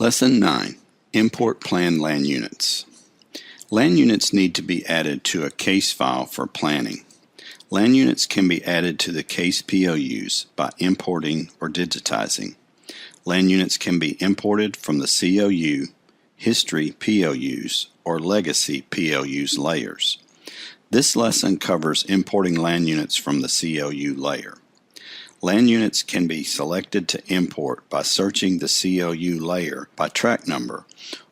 Lesson 9. Import planned land units. Land units need to be added to a case file for planning. Land units can be added to the case POUs by importing or digitizing. Land units can be imported from the COU, history POUs, or legacy POUs layers. This lesson covers importing land units from the COU layer. Land units can be selected to import by searching the COU layer by track number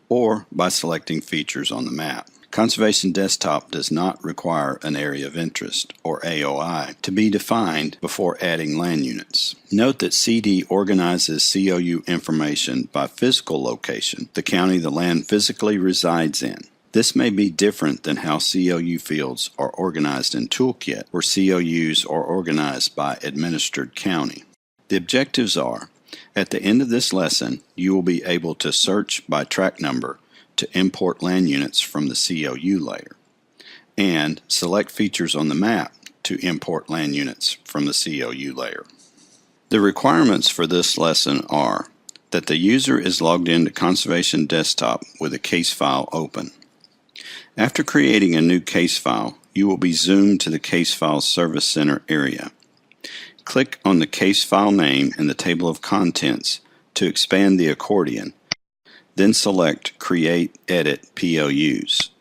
or by selecting features on the map. Conservation Desktop does not require an area of interest, or AOI, to be defined before adding land units. Note that CD organizes COU information by physical location, the county the land physically resides in. This may be different than how COU fields are organized in Toolkit, where COUs are organized by administered county. The objectives are, at the end of this lesson, you will be able to search by track number to import land units from the COU layer, and select features on the map to import land units from the COU layer. The requirements for this lesson are that the user is logged into Conservation Desktop with a case file open. After creating a new case file, you will be zoomed to the Case File Service Center area. Click on the case file name in the table of contents to expand the accordion, then select Create Edit POUs.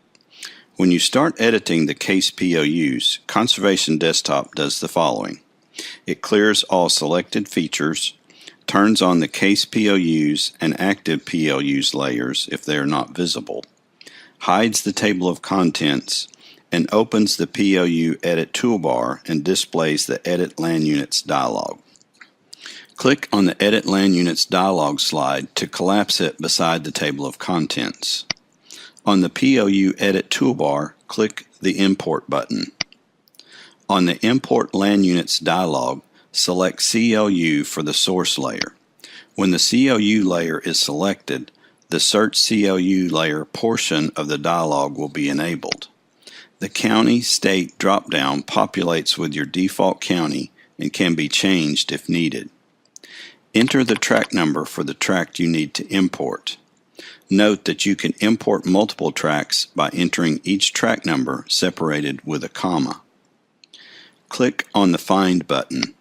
When you start editing the case POUs, Conservation Desktop does the following. It clears all selected features, turns on the case POUs and active POUs layers if they are not visible, hides the table of contents, and opens the POU Edit toolbar and displays the Edit Land Units dialog. Click on the Edit Land Units dialog slide to collapse it beside the table of contents. On the POU Edit toolbar, click the Import button. On the Import Land Units dialog, select CLU for the source layer. When the CLU layer is selected, the Search CLU layer portion of the dialog will be enabled. The County State drop-down populates with your default county and can be changed if needed. Enter the track number for the tract you need to import. Note that you can import multiple tracts by entering each track number separated with a comma. Click on the Find button.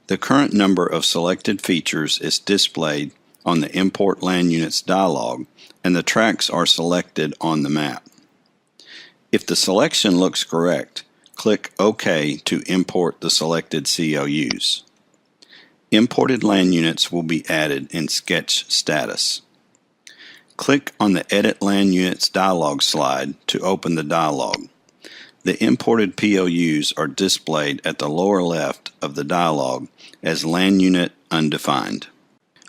The current number of selected features is displayed on the Import Land Units dialog, and the tracts are selected on the map. If the selection looks correct, click OK to import the selected COUs. Imported land units will be added in Sketch status. Click on the Edit Land Units dialog slide to open the dialog. The imported POUs are displayed at the lower left of the dialog as Land Unit Undefined.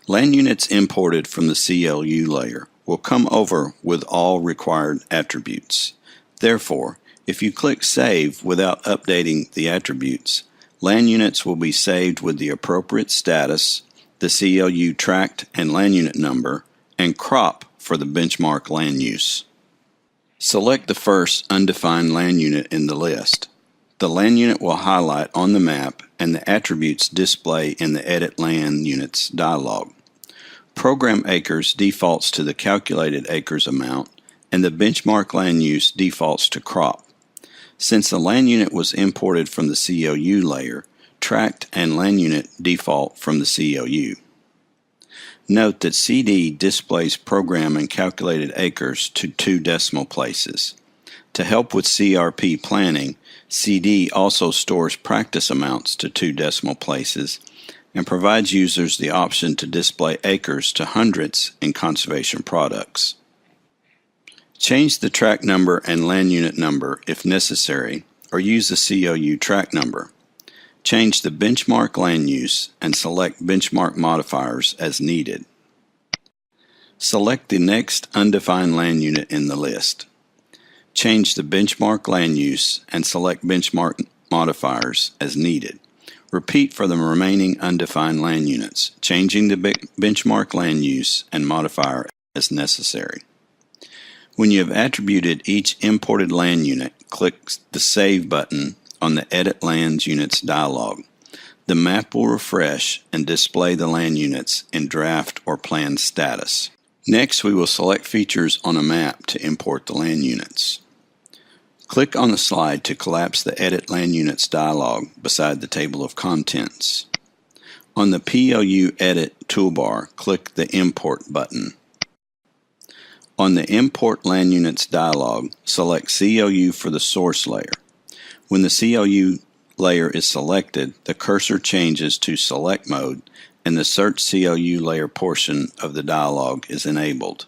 Land units imported from the CLU layer will come over with all required attributes. Therefore, if you click Save without updating the attributes, land units will be saved with the appropriate status, the CLU tract and land unit number, and crop for the benchmark land use. Select the first undefined land unit in the list. The land unit will highlight on the map and the attributes display in the Edit Land Units dialog. Program acres defaults to the calculated acres amount, and the benchmark land use defaults to crop. Since the land unit was imported from the COU layer, tract and land unit default from the COU. Note that CD displays program and calculated acres to 2 decimal places. To help with CRP planning, CD also stores practice amounts to 2 decimal places and provides users the option to display acres to hundredths in conservation products. Change the tract number and land unit number if necessary, or use the COU tract number. Change the benchmark land use and select benchmark modifiers as needed. Select the next undefined land unit in the list. Change the benchmark land use and select benchmark modifiers as needed. Repeat for the remaining undefined land units, changing the benchmark land use and modifier as necessary. When you have attributed each imported land unit, click the Save button on the Edit Land Units dialog. The map will refresh and display the land units in draft or planned status. Next, we will select features on a map to import the land units. Click on the slide to collapse the Edit Land Units dialog beside the table of contents. On the PLU Edit toolbar, click the Import button. On the Import Land Units dialog, select CLU for the source layer. When the CLU layer is selected, the cursor changes to Select Mode and the Search CLU Layer portion of the dialog is enabled.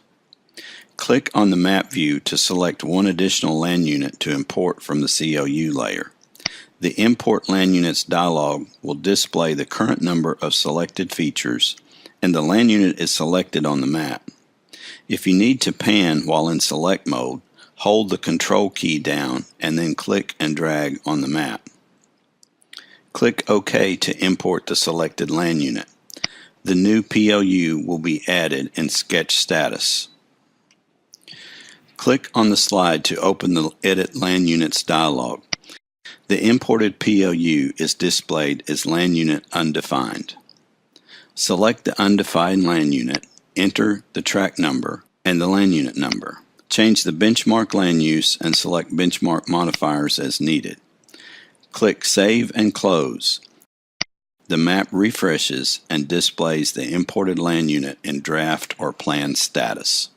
Click on the map view to select one additional land unit to import from the CLU layer. The Import Land Units dialog will display the current number of selected features, and the land unit is selected on the map. If you need to pan while in select mode, hold the Control key down and then click and drag on the map. Click OK to import the selected land unit. The new PLU will be added in Sketch Status. Click on the slide to open the Edit Land Units dialog. The imported PLU is displayed as Land Unit Undefined. Select the undefined land unit, enter the track number and the land unit number. Change the benchmark land use and select benchmark modifiers as needed. Click Save and Close. The map refreshes and displays the imported land unit in draft or plan status.